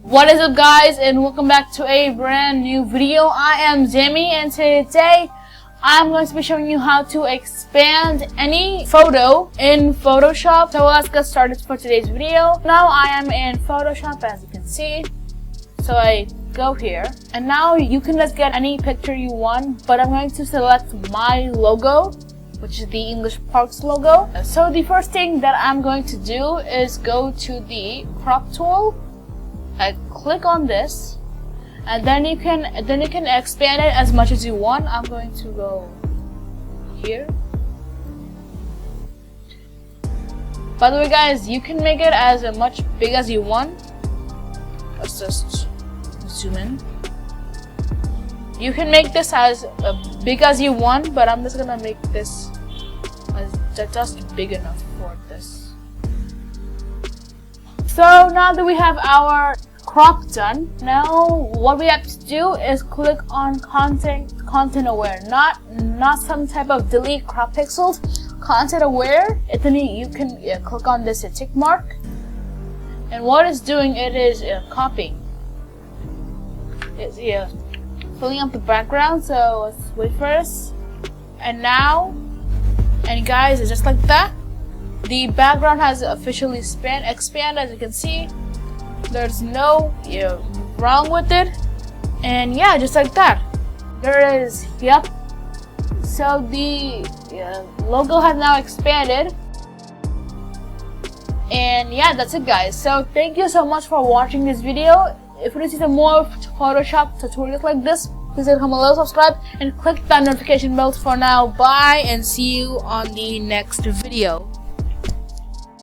What is up, guys, and welcome back to a brand new video. I am Jamie, and today I'm going to be showing you how to expand any photo in Photoshop. So let's get started for today's video. Now I am in Photoshop, as you can see. So I go here, and now you can just get any picture you want, but I'm going to select my logo, which is the English Parkz logo. So the first thing that I'm going to do is go to the crop tool. I click on this, and then you can expand it as much as you want. I'm going to go here. By the way, guys, you can make it as much big as you want. Let's just zoom in. You can make this as big as you want, but I'm just gonna make this as just big enough for this. So now that we have our crop done, now what we have to do is click on content aware, not some type of delete crop pixels, content aware. And then you can click on this tick mark, and what it's doing, it is copying. It's filling up the background. So let's wait first, and now, and guys, it's just like that. The background has officially expanded, as you can see. There's no wrong with it, and yeah, just like that. There is, yep. So the logo has now expanded, and yeah, that's it, guys. So thank you so much for watching this video. If you want to see some more Photoshop tutorials like this, please comment below, subscribe, and click that notification bell. For now, bye, and see you on the next video.